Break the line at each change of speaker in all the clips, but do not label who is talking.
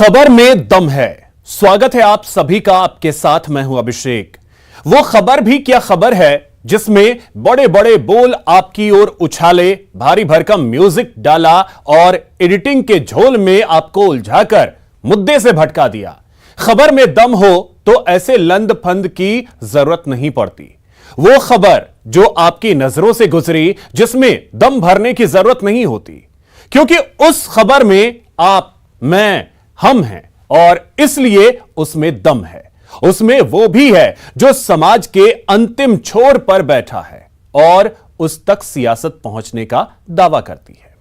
खबर में दम है। स्वागत है आप सभी का, आपके साथ मैं हूं अभिषेक। वो खबर भी क्या खबर है जिसमें बड़े बड़े बोल आपकी ओर उछाले, भारी भरकम म्यूजिक डाला और एडिटिंग के झोल में आपको उलझाकर मुद्दे से भटका दिया। खबर में दम हो तो ऐसे लंद फंद की जरूरत नहीं पड़ती। वो खबर जो आपकी नजरों से गुजरी, जिसमें दम भरने की जरूरत नहीं होती, क्योंकि उस खबर में आप, मैं, हम हैं और इसलिए उसमें दम है। उसमें वो भी है जो समाज के अंतिम छोर पर बैठा है और उस तक सियासत पहुंचने का दावा करती है।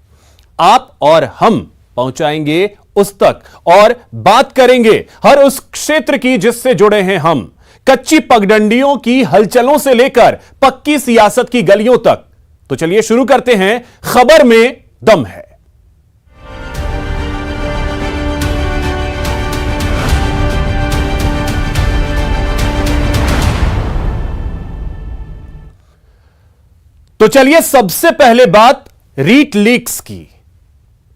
आप और हम पहुंचाएंगे उस तक और बात करेंगे हर उस क्षेत्र की जिससे जुड़े हैं हम, कच्ची पगडंडियों की हलचलों से लेकर पक्की सियासत की गलियों तक। तो चलिए शुरू करते हैं। खबर में दम है। तो चलिए सबसे पहले बात रीट लीक्स की।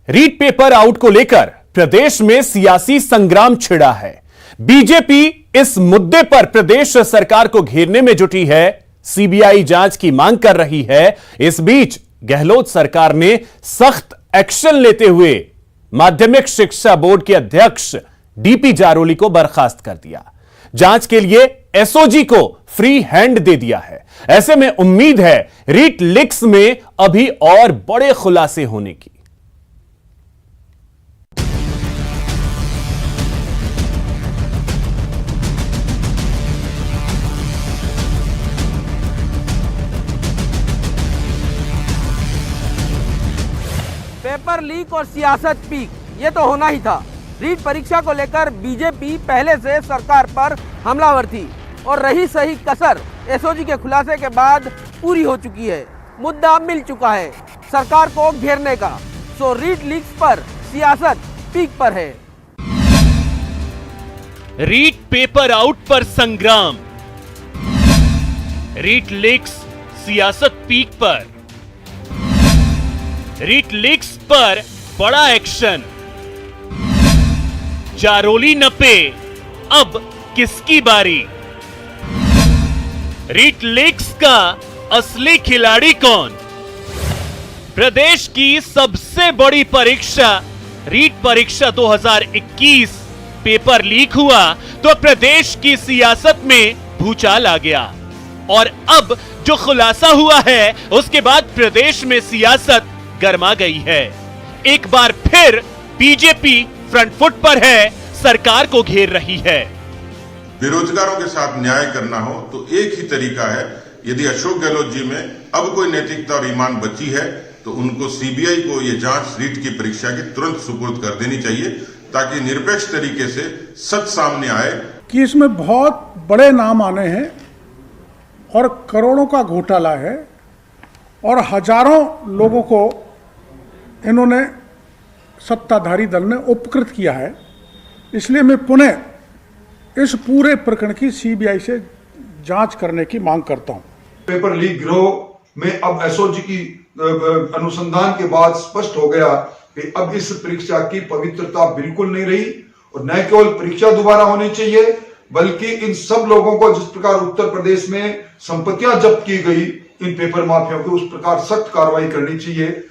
रीट पेपर आउट को लेकर प्रदेश में सियासी संग्राम छिड़ा है। बीजेपी इस मुद्दे पर प्रदेश सरकार को घेरने में जुटी है, सीबीआई जांच की मांग कर रही है। इस बीच गहलोत सरकार ने सख्त एक्शन लेते हुए माध्यमिक शिक्षा बोर्ड के अध्यक्ष डीपी जारोली को बर्खास्त कर दिया। जांच के लिए एसओजी को फ्री हैंड दे दिया है। ऐसे में उम्मीद है रीट लीक्स में अभी और बड़े खुलासे होने की।
पेपर लीक और सियासत पीक, ये तो होना ही था। रीट परीक्षा को लेकर बीजेपी पहले से सरकार पर हमलावर थी और रही सही कसर एसओजी के खुलासे के बाद पूरी हो चुकी है। मुद्दा मिल चुका है सरकार को घेरने का। सो रीट लीक्स पर सियासत पीक पर है।
रीट पेपर आउट पर संग्राम, रीट लीक्स सियासत पीक पर। रीट लीक्स पर बड़ा एक्शन, जारोली नपे, अब किसकी बारी? रीट लीक्स का असली खिलाड़ी कौन? प्रदेश की सबसे बड़ी परीक्षा रीट परीक्षा 2021 पेपर लीक हुआ तो प्रदेश की सियासत में भूचाल आ गया और अब जो खुलासा हुआ है उसके बाद प्रदेश में सियासत गर्मा गई है। एक बार फिर बीजेपी फ्रंट फुट पर है, सरकार को घेर रही है।
बेरोजगारों के साथ न्याय करना हो तो एक ही तरीका है। यदि अशोक गहलोत जी में अब कोई नैतिकता और ईमान बची है तो उनको सीबीआई को ये जांच रीट की परीक्षा की तुरंत सुपुर्द कर देनी चाहिए, ताकि निरपेक्ष तरीके से सच सामने आए
कि इसमें बहुत बड़े नाम आने हैं और करोड़ों का घोटाला है और हजारों लोगों को इन्होंने सत्ताधारी दल ने उपकृत किया है। इसलिए मैं पुनः इस पूरे प्रकरण की सीबीआई से जांच करने की मांग करता हूं।
पेपर लीक गिरोह में अब एसओजी की अनुसंधान के बाद स्पष्ट हो गया कि अब इस परीक्षा की पवित्रता बिल्कुल नहीं रही और न केवल परीक्षा दोबारा होनी चाहिए बल्कि इन सब लोगों को जिस प्रकार उत्तर प्रदेश में संपत्तियां जब्त की गई इन पेपर माफियाओं को, उस प्रकार सख्त कार्रवाई करनी चाहिए।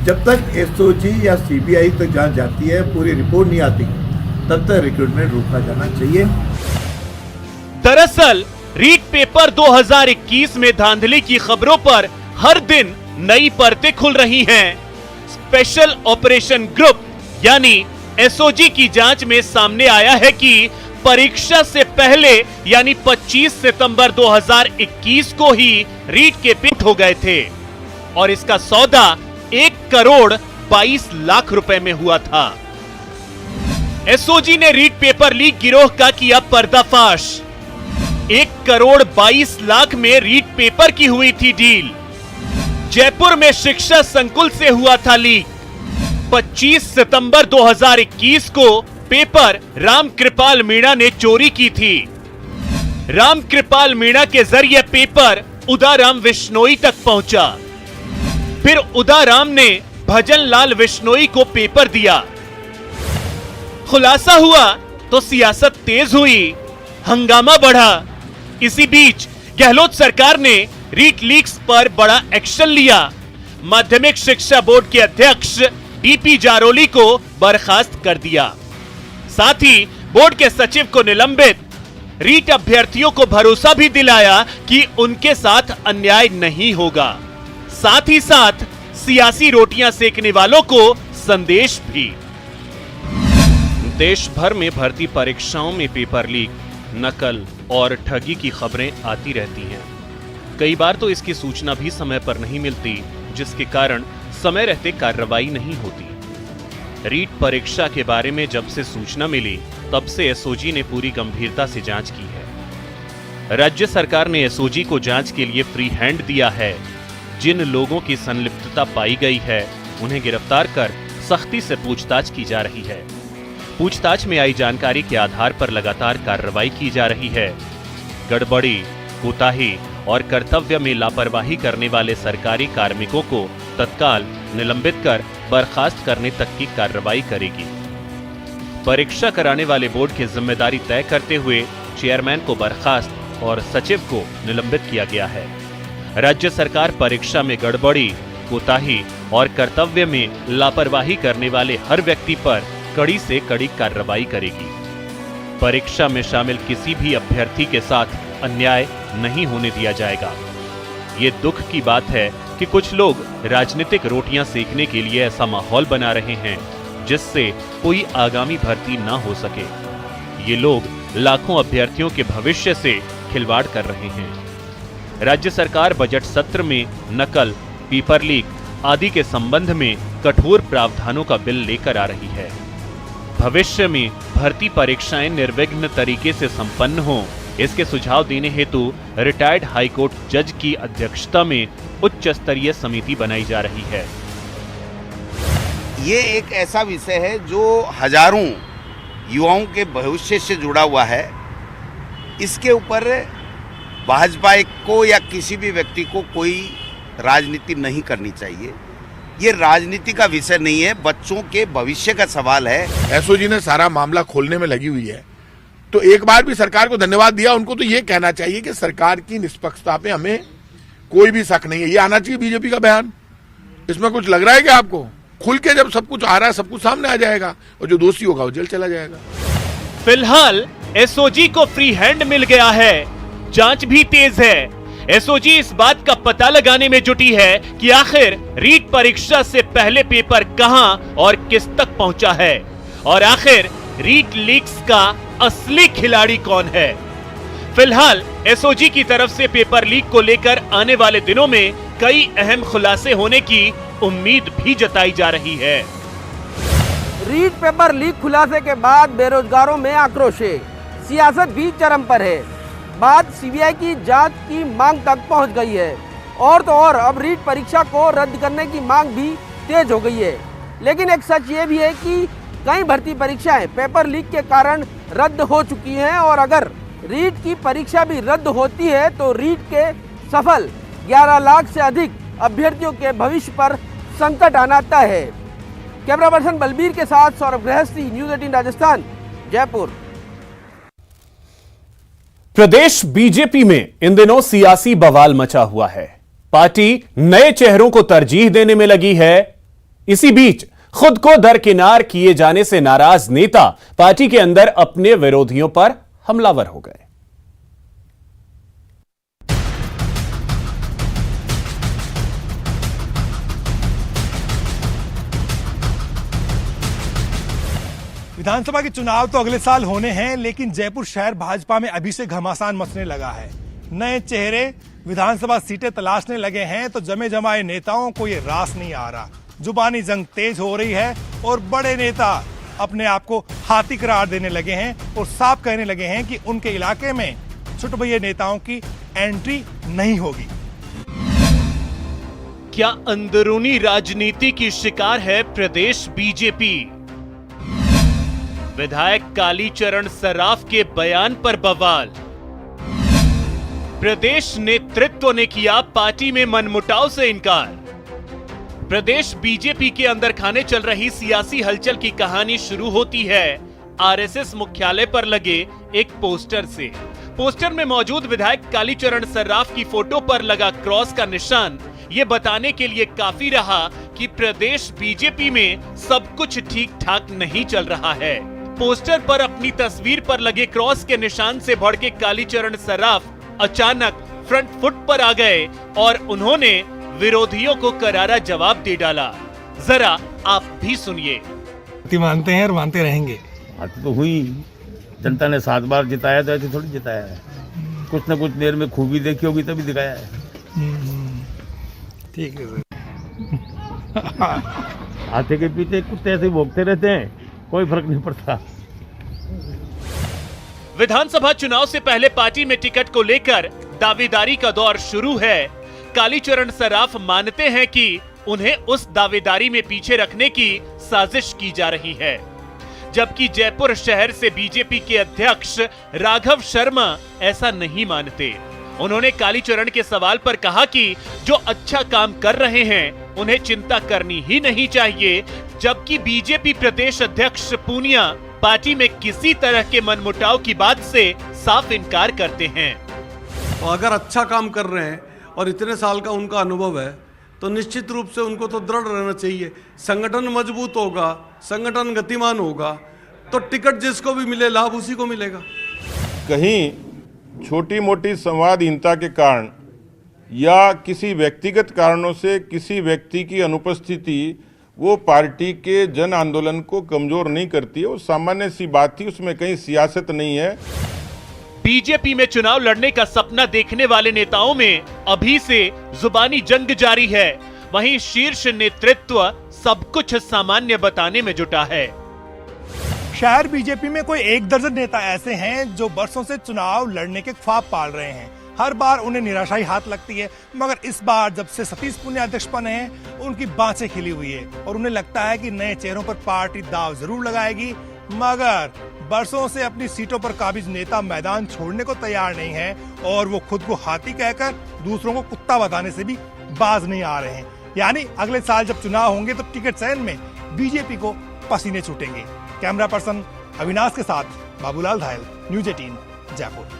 जब तक एसओजी या सीबीआई तक जांच जाती है, पूरी रिपोर्ट नहीं आती, तब तक रिक्रूटमेंट रोका जाना चाहिए।
दरअसल रीट पेपर 2021 में धांधली की खबरों पर हर दिन नई परतें खुल रही हैं। स्पेशल ऑपरेशन ग्रुप यानी एसओजी की जांच में सामने आया है कि परीक्षा से पहले यानी 25 सितंबर 2021 को ही रीट के पेपर हो गए थे और इसका सौदा 1 करोड़ 22 लाख रुपए में हुआ था। एसओजी ने रीट पेपर लीक गिरोह का किया पर्दाफाश। 1 करोड़ 22 लाख में रीट पेपर की हुई थी डील। जयपुर में शिक्षा संकुल से हुआ था लीक। 25 सितंबर 2021 को पेपर रामकृपाल मीणा ने चोरी की थी। रामकृपाल मीणा के जरिए पेपर उदाराम विश्नोई तक पहुंचा। फिर उदाराम ने भजन लाल विश्नोई को पेपर दिया। खुलासा हुआ तो सियासत तेज हुई, हंगामा बढ़ा। इसी बीच गहलोत सरकार ने रीट लीक्स पर बड़ा एक्शन लिया। माध्यमिक शिक्षा बोर्ड के अध्यक्ष डीपी जारोली को बर्खास्त कर दिया। साथ ही बोर्ड के सचिव को निलंबित। रीट अभ्यर्थियों को भरोसा भी दिलाया कि उनके साथ अन्याय नहीं होगा। साथ ही साथ सियासी रोटियां सेकने वालों को संदेश भी। देश भर में भर्ती परीक्षाओं में पेपर लीक, नकल और ठगी की खबरें आती रहती हैं। कई बार तो इसकी सूचना भी समय पर नहीं मिलती, जिसके कारण समय रहते कार्रवाई नहीं होती। रीट परीक्षा के बारे में जब से सूचना मिली, तब से एसओजी ने पूरी गंभीरता से जांच की है। राज्य सरकार ने एसओजी को जांच के लिए फ्री हैंड दिया है। जिन लोगों की संलिप्तता पाई गई है, उन्हें गिरफ्तार कर सख्ती से पूछताछ की जा रही है। पूछताछ में आई जानकारी के आधार पर लगातार कार्रवाई की जा रही है। गड़बड़ी, कोताही और कर्तव्य में लापरवाही करने वाले सरकारी कार्मिकों को तत्काल निलंबित कर बर्खास्त करने तक की कार्रवाई करेगी। परीक्षा कराने वाले बोर्ड की जिम्मेदारी तय करते हुए चेयरमैन को बर्खास्त और सचिव को निलंबित किया गया है। राज्य सरकार परीक्षा में गड़बड़ी, कोताही और कर्तव्य में लापरवाही करने वाले हर व्यक्ति पर कड़ी से कड़ी कार्रवाई करेगी। परीक्षा में शामिल किसी भी अभ्यर्थी के साथ अन्याय नहीं होने दिया जाएगा। ये दुख की बात है कि कुछ लोग राजनीतिक रोटियां सेकने के लिए ऐसा माहौल बना रहे हैं जिससे कोई आगामी भर्ती ना हो सके। ये लोग लाखों अभ्यर्थियों के भविष्य से खिलवाड़ कर रहे हैं। राज्य सरकार बजट सत्र में नकल, पेपर लीक आदि के संबंध में कठोर प्रावधानों का बिल लेकर आ रही है। भविष्य में भर्ती परीक्षाएं निर्विघ्न तरीके से संपन्न हों, इसके सुझाव देने हेतु रिटायर्ड हाईकोर्ट जज की अध्यक्षता में उच्च स्तरीय समिति बनाई जा रही है।
ये एक ऐसा विषय है जो हजारों युवाओं के भविष्य से जुड़ा हुआ है। इसके ऊपर भाजपा को या किसी भी व्यक्ति को कोई राजनीति नहीं करनी चाहिए। ये राजनीति का विषय नहीं है, बच्चों के भविष्य का सवाल है।
एसओजी ने सारा मामला खोलने में लगी हुई है, तो एक बार भी सरकार को धन्यवाद दिया। उनको तो ये कहना चाहिए कि सरकार की निष्पक्षता पे हमें कोई भी शक नहीं है। ये आना चाहिए बीजेपी का बयान। इसमें कुछ लग रहा है कि आपको खुल के जब सब कुछ आ रहा है, सब कुछ सामने आ जाएगा और जो दोषी होगा वो जेल चला जाएगा।
फिलहाल एसओजी को फ्री हैंड मिल गया है, जांच भी तेज है। एसओजी इस बात का पता लगाने में जुटी है कि आखिर रीट परीक्षा से पहले पेपर कहां और किस तक पहुंचा है, और आखिर रीट लीक्स का असली खिलाड़ी कौन है। फिलहाल एसओजी की तरफ से पेपर लीक को लेकर आने वाले दिनों में कई अहम खुलासे होने की उम्मीद भी जताई जा रही है।
रीट पेपर लीक खुलासे के बाद बेरोजगारों में आक्रोश है, सियासत भी चरम पर है। बात सीबीआई की जांच की मांग तक पहुंच गई है, और तो और अब रीट परीक्षा को रद्द करने की मांग भी तेज हो गई है। लेकिन एक सच ये भी है कि कई भर्ती परीक्षाएं पेपर लीक के कारण रद्द हो चुकी हैं, और अगर रीट की परीक्षा भी रद्द होती है तो रीट के सफल 11 लाख से अधिक अभ्यर्थियों के भविष्य पर संकट आना तय है। कैमरा पर्सन बलबीर के साथ सौरभ गृहस्थी, न्यूज़ 18 राजस्थान, जयपुर।
प्रदेश बीजेपी में इन दिनों सियासी बवाल मचा हुआ है। पार्टी नए चेहरों को तरजीह देने में लगी है। इसी बीच खुद को दरकिनार किए जाने से नाराज नेता पार्टी के अंदर अपने विरोधियों पर हमलावर हो गए।
विधानसभा के चुनाव तो अगले साल होने हैं, लेकिन जयपुर शहर भाजपा में अभी से घमासान मचने लगा है। नए चेहरे विधानसभा सीटें तलाशने लगे हैं, तो जमे जमाए नेताओं को ये रास नहीं आ रहा। जुबानी जंग तेज हो रही है और बड़े नेता अपने आप को हाथी करार देने लगे हैं और साफ कहने लगे हैं कि उनके इलाके में छुटभइये नेताओं की एंट्री नहीं होगी।
क्या अंदरूनी राजनीति की शिकार है प्रदेश बीजेपी? विधायक कालीचरण सराफ के बयान पर बवाल। प्रदेश नेतृत्व ने किया पार्टी में मनमुटाव से इनकार। प्रदेश बीजेपी के अंदर खाने चल रही सियासी हलचल की कहानी शुरू होती है आरएसएस मुख्यालय पर लगे एक पोस्टर से। पोस्टर में मौजूद विधायक कालीचरण सर्राफ की फोटो पर लगा क्रॉस का निशान ये बताने के लिए काफी रहा कि प्रदेश बीजेपी में सब कुछ ठीक ठाक नहीं चल रहा है। पोस्टर पर अपनी तस्वीर पर लगे क्रॉस के निशान से भड़के कालीचरण सर्राफ अचानक फ्रंट फुट पर आ गए और उन्होंने विरोधियों को करारा जवाब दे डाला। जरा आप भी सुनिए।
मानते हैं और मानते रहेंगे।
बात तो हुई, जनता ने 7 बार जिताया तो ऐसे थोड़ी जिताया है, कुछ न कुछ देर में खूबी देखी होगी तभी दिखाया है।
ठीक है।
हाथी के पीछे कुत्ते ऐसे भोगते रहते हैं, कोई फर्क नहीं पड़ता।
विधानसभा चुनाव से पहले पार्टी में टिकट को लेकर दावेदारी का दौर शुरू है। कालीचरण सर्राफ मानते हैं कि उन्हें उस दावेदारी में पीछे रखने की साजिश की जा रही है, जबकि जयपुर शहर से बीजेपी के अध्यक्ष राघव शर्मा ऐसा नहीं मानते। उन्होंने कालीचरण के सवाल पर कहा कि जो अच्छा काम कर रहे हैं उन्हें चिंता करनी ही नहीं चाहिए, जबकि बीजेपी प्रदेश अध्यक्ष पूनिया पार्टी में किसी तरह के मनमुटाव की बात से साफ इनकार करते हैं।
अगर अच्छा काम कर रहे हैं और इतने साल का उनका अनुभव है तो निश्चित रूप से उनको तो दृढ़ रहना चाहिए। संगठन मजबूत होगा, संगठन गतिमान होगा तो टिकट जिसको भी मिले लाभ उसी को मिलेगा।
कहीं छोटी मोटी संवादहीनता के कारण या किसी व्यक्तिगत कारणों से किसी व्यक्ति की अनुपस्थिति वो पार्टी के जन आंदोलन को कमजोर नहीं करती है, वो सामान्य सी बात थी, उसमें कहीं सियासत नहीं है।
बीजेपी में चुनाव लड़ने का सपना देखने वाले नेताओं में अभी से जुबानी जंग जारी है, वहीं शीर्ष नेतृत्व सब कुछ सामान्य बताने में जुटा है।
शहर बीजेपी में कोई 1 दर्जन नेता ऐसे हैं जो बरसों से चुनाव लड़ने के ख्वाब पाल रहे हैं। हर बार उन्हें निराशाई हाथ लगती है, मगर इस बार जब से सतीश पूनिया अध्यक्ष बने हैं उनकी बाँछें खिली हुई है और उन्हें लगता है कि नए चेहरों पर पार्टी दाव जरूर लगाएगी। मगर बरसों से अपनी सीटों पर काबिज नेता मैदान छोड़ने को तैयार नहीं है और वो खुद को हाथी कहकर दूसरों को कुत्ता बताने से भी बाज नहीं आ रहे हैं। यानी अगले साल जब चुनाव होंगे तो टिकट चयन में बीजेपी को पसीने छूटेंगे। कैमरा पर्सन अविनाश के साथ बाबूलाल धायल, न्यूज 18 जयपुर।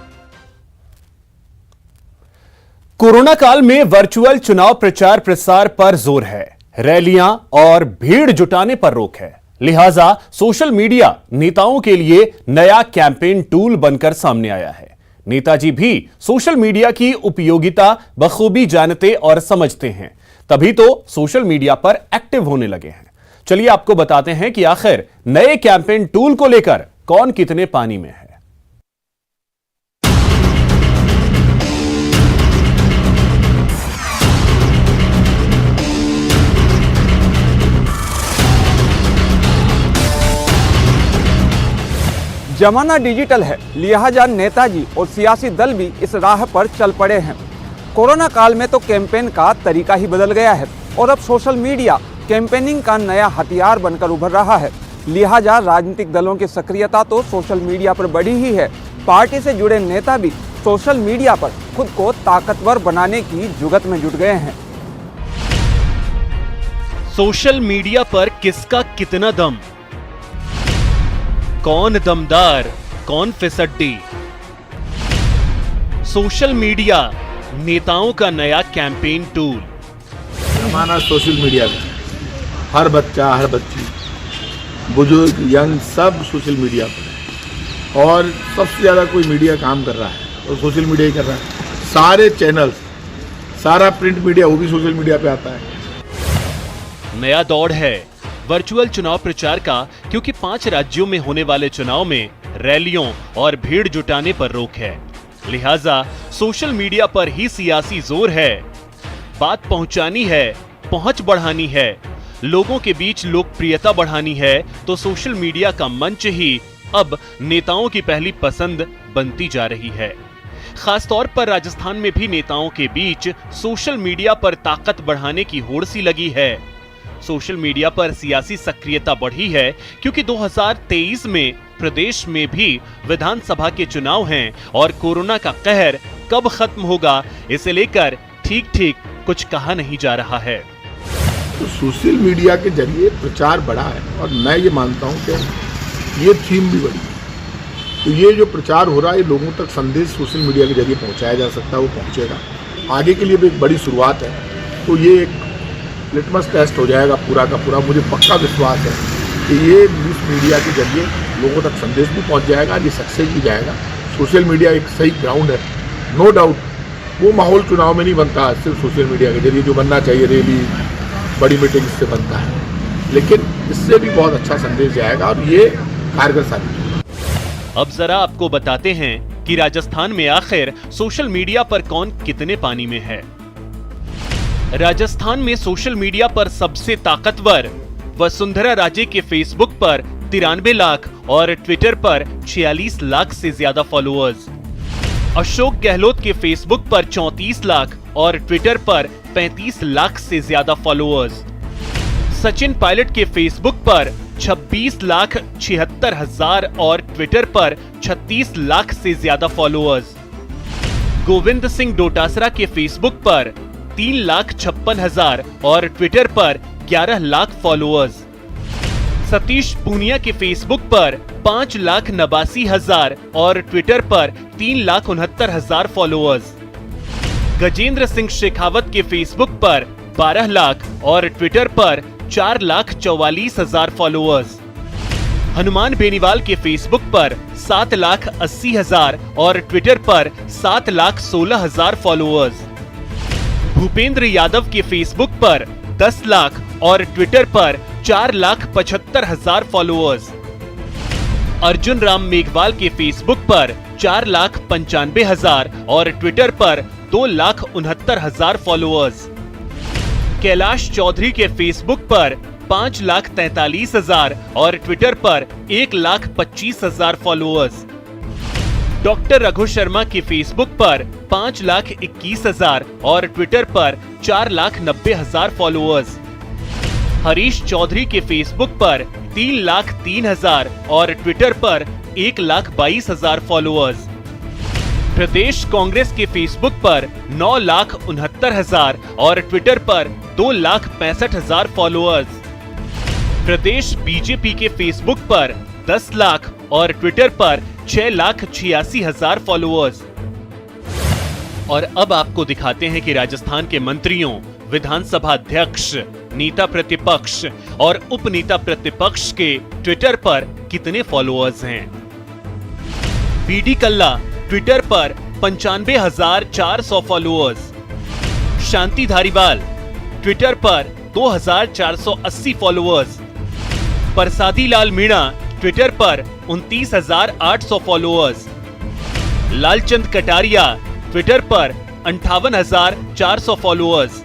कोरोना काल में वर्चुअल चुनाव प्रचार प्रसार पर जोर है, रैलियां और भीड़ जुटाने पर रोक है। लिहाजा सोशल मीडिया नेताओं के लिए नया कैंपेन टूल बनकर सामने आया है। नेताजी भी सोशल मीडिया की उपयोगिता बखूबी जानते और समझते हैं, तभी तो सोशल मीडिया पर एक्टिव होने लगे हैं। चलिए आपको बताते हैं कि आखिर नए कैंपेन टूल को लेकर कौन कितने पानी में है।
जमाना डिजिटल है, लिहाजा नेताजी और सियासी दल भी इस राह पर चल पड़े हैं। कोरोना काल में तो कैंपेन का तरीका ही बदल गया है और अब सोशल मीडिया कैंपेनिंग का नया हथियार बनकर उभर रहा है। लिहाजा राजनीतिक दलों की सक्रियता तो सोशल मीडिया पर बढ़ी ही है। पार्टी से जुड़े नेता भी सोशल मीडिया पर खुद को ताकतवर बनाने की जुगत में जुट गए हैं।
सोशल मीडिया पर किसका कितना दम, कौन दमदार कौन फिसड्डी। सोशल मीडिया नेताओं का नया कैंपेन टूल।
जमाना सोशल मीडिया का, हर बच्चा हर बच्ची बुजुर्ग यंग सब सोशल मीडिया पर है और सबसे ज़्यादा कोई मीडिया काम कर रहा है और सोशल मीडिया ही कर रहा है। सारे चैनल्स, सारा प्रिंट मीडिया वो भी सोशल मीडिया पे आता है।
नया दौर है वर्चुअल चुनाव प्रचार का, क्योंकि 5 राज्यों में होने वाले चुनाव में रैलियों और भीड़ जुटाने पर रोक है। लिहाजा सोशल मीडिया पर ही सियासी जोर है। बात पहुंचानी है, पहुंच बढ़ानी है, लोगों के बीच लोकप्रियता बढ़ानी है तो सोशल मीडिया का मंच ही अब नेताओं की पहली पसंद बनती जा रही है। खासतौर पर राजस्थान में भी नेताओं के बीच सोशल मीडिया पर ताकत बढ़ाने की होड़ सी लगी है। सोशल मीडिया पर सियासी सक्रियता बढ़ी है क्योंकि 2023 में प्रदेश में भी विधानसभा के चुनाव हैं और कोरोना का कहर कब खत्म होगा इसे लेकर ठीक कुछ कहा नहीं जा रहा है।
तो सोशल मीडिया के जरिए प्रचार बढ़ा है और मैं ये मानता हूँ कि ये थीम भी बड़ी है। तो ये जो प्रचार हो रहा है, ये लोगों तक संदेश सोशल मीडिया के जरिए पहुंचाया जा सकता है, वो पहुंचेगा। आगे के लिए भी एक बड़ी शुरुआत है। तो ये एक लिटमस टेस्ट हो जाएगा पूरा का पूरा। मुझे पक्का विश्वास है कि ये न्यूज़ मीडिया के जरिए लोगों तक संदेश भी पहुंच जाएगा, ये सक्सेस भी जाएगा। सोशल मीडिया एक सही ग्राउंड है, नो डाउट। वो माहौल चुनाव में नहीं बनता सिर्फ सोशल मीडिया के जरिए, जो बनना चाहिए रैली बड़ी मीटिंग से बनता है, लेकिन इससे भी बहुत अच्छा संदेश जाएगा और ये कारगर साबित होगा।
अब जरा आपको बताते हैं कि राजस्थान में आखिर सोशल मीडिया पर कौन कितने पानी में है। राजस्थान में सोशल मीडिया पर सबसे ताकतवर वसुंधरा राजे के फेसबुक पर 93 लाख और ट्विटर पर 46 लाख से ज्यादा फॉलोअर्स, अशोक गहलोत के फेसबुक पर 34 लाख और ट्विटर पर 35 लाख से ज्यादा फॉलोअर्स, सचिन पायलट के फेसबुक पर 26,76,000 और ट्विटर पर 36 लाख से ज्यादा फॉलोअर्स, गोविंद सिंह डोटासरा के फेसबुक पर 3,56,000 और ट्विटर पर 11 लाख फॉलोअर्स, सतीश पूनिया के फेसबुक पर 5,89,000 और ट्विटर पर 3,69,000 फॉलोअर्स, गजेंद्र सिंह शेखावत के फेसबुक पर 12 लाख और ट्विटर पर 4,44,000 फॉलोअर्स, हनुमान बेनीवाल के फेसबुक पर 7,80,000 और ट्विटर पर 7,16,000 फॉलोअर्स, भूपेंद्र यादव के फेसबुक पर 10 लाख और ट्विटर पर 4,75,000 फॉलोअर्स, अर्जुन राम मेघवाल के फेसबुक पर 4,95,000 और ट्विटर पर 2,69,000 फॉलोअर्स, कैलाश चौधरी के फेसबुक पर 5,43,000 और ट्विटर पर 1,25,000 फॉलोअर्स, डॉक्टर रघु शर्मा के फेसबुक पर 5,21,000 और ट्विटर पर 4,90,000 फॉलोअर्स, हरीश चौधरी के फेसबुक पर 3,03,000 और ट्विटर पर 1,22,000 फॉलोअर्स, प्रदेश कांग्रेस के फेसबुक पर 9,69,000 और ट्विटर पर 2,65,000 फॉलोअर्स, प्रदेश बीजेपी के फेसबुक पर 10 लाख और ट्विटर पर 6,86,000 फॉलोअर्स। और अब आपको दिखाते हैं कि राजस्थान के मंत्रियों, विधानसभा अध्यक्ष, नेता प्रतिपक्ष और उप नेता प्रतिपक्ष के ट्विटर पर कितने फॉलोअर्स हैं। बीडी कल्ला ट्विटर पर 95,400 फॉलोअर्स, शांति धारीवाल ट्विटर पर 2,480 फॉलोअर्स, प्रसादी लाल मीणा ट्विटर पर 29,800 फॉलोअर्स, लालचंद कटारिया ट्विटर पर 58,400 फॉलोअर्स,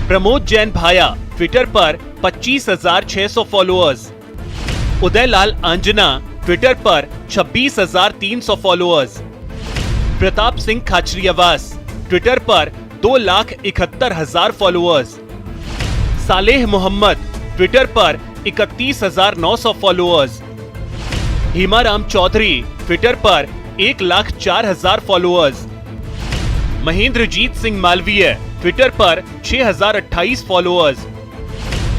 प्रमोद जैन भाया ट्विटर पर 25,600 फॉलोअर्स, उदयलाल आंजना ट्विटर पर 26,300 फॉलोअर्स, प्रताप सिंह खाचरियावास ट्विटर पर 2,71,000 फॉलोअर्स, सालेह मोहम्मद ट्विटर पर 31,900 फॉलोअर्स, हिमाराम चौधरी ट्विटर पर 1,04,000 फॉलोअर्स, महेंद्रजीत सिंह मालवीय ट्विटर पर 6,028 followers,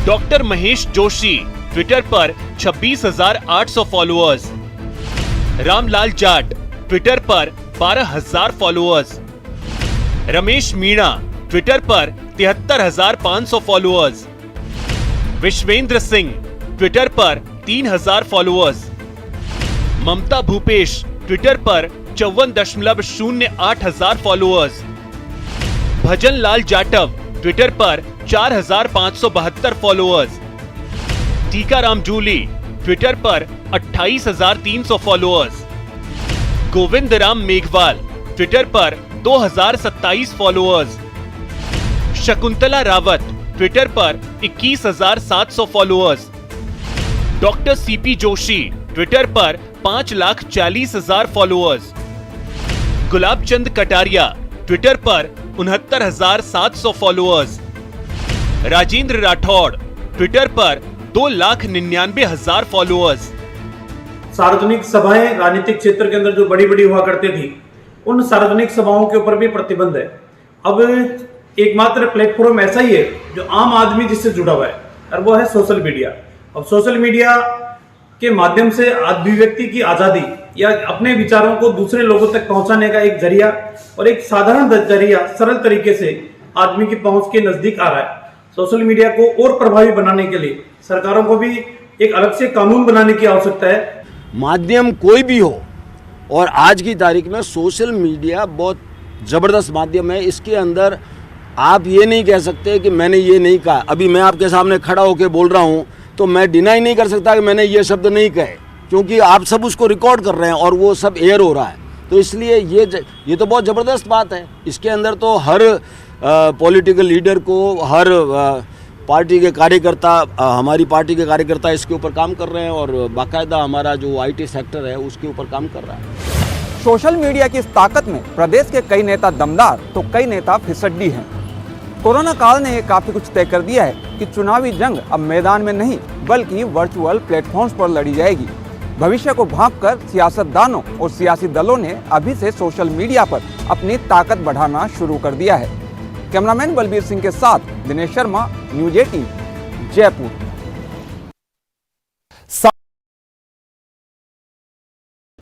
doctor Mahesh Joshi Twitter पर 26,800 फॉलोअर्स, रामलाल जाट ट्विटर पर 12,000 फॉलोअर्स, रमेश मीणा ट्विटर पर 73,500 फॉलोअर्स, विश्वेंद्र सिंह ट्विटर पर 3,000 फॉलोअर्स, ममता भूपेश ट्विटर पर 54,08,000 फॉलोअर्स, भजन लाल जाटव ट्विटर पर 4,572 फॉलोअर्स, टीकाराम जूली ट्विटर पर 28,300 फॉलोअर्स, गोविंद राम मेघवाल ट्विटर पर 2,027 फॉलोअर्स, शकुंतला रावत ट्विटर पर 21,700 followers, doctor CP Joshi Twitter पर 5,40,000 फॉलोअर्स, गुलाब चंद कटारिया ट्विटर पर 69,700 फॉलोअर्स, राजेंद्र राठौड़ ट्विटर पर 2,99,000 फॉलोअर्स।
सार्वजनिक सभाएं राजनीतिक क्षेत्र के अंदर जो बड़ी बड़ी हुआ करती थी, उन सार्वजनिक सभाओं के ऊपर भी प्रतिबंध है। अब एकमात्र प्लेटफॉर्म ऐसा ही है जो आम आदमी जिससे जुड़ा हुआ है, और वो है सोशल मीडिया। अब सोशल मीडिया के माध्यम से अभिव्यक्ति की आजादी या अपने विचारों को दूसरे लोगों तक पहुंचाने का एक जरिया और एक साधारण जरिया सरल तरीके से आदमी की पहुंच के नजदीक आ रहा है। सोशल मीडिया को और प्रभावी बनाने के लिए सरकारों को भी एक अलग से कानून बनाने की आवश्यकता है।
माध्यम कोई भी हो, और आज की तारीख में सोशल मीडिया बहुत ज़बरदस्त माध्यम है। इसके अंदर आप ये नहीं कह सकते कि मैंने ये नहीं कहा। अभी मैं आपके सामने खड़ा होकर बोल रहा हूँ तो मैं डिनाई नहीं कर सकता कि मैंने ये शब्द नहीं कहे, क्योंकि आप सब उसको रिकॉर्ड कर रहे हैं और वो सब एयर हो रहा है। तो इसलिए ये तो बहुत ज़बरदस्त बात है। इसके अंदर तो हर पॉलिटिकल लीडर को, हर पार्टी के कार्यकर्ता, हमारी पार्टी के कार्यकर्ता इसके ऊपर काम कर रहे हैं और बाकायदा हमारा जो आईटी सेक्टर है उसके ऊपर काम कर रहा है।
सोशल मीडिया की इस ताकत में प्रदेश के कई नेता दमदार तो कई नेता फिसड्डी हैं। कोरोना काल ने काफी कुछ तय कर दिया है कि चुनावी जंग अब मैदान में नहीं बल्कि वर्चुअल प्लेटफॉर्म्स पर लड़ी जाएगी। भविष्य को भांपकर सियासतदानों और सियासी दलों ने अभी से सोशल मीडिया पर अपनी ताकत बढ़ाना शुरू कर दिया है। कैमरामैन बलबीर सिंह के साथ दिनेश शर्मा, न्यूज़ 18, जयपुर।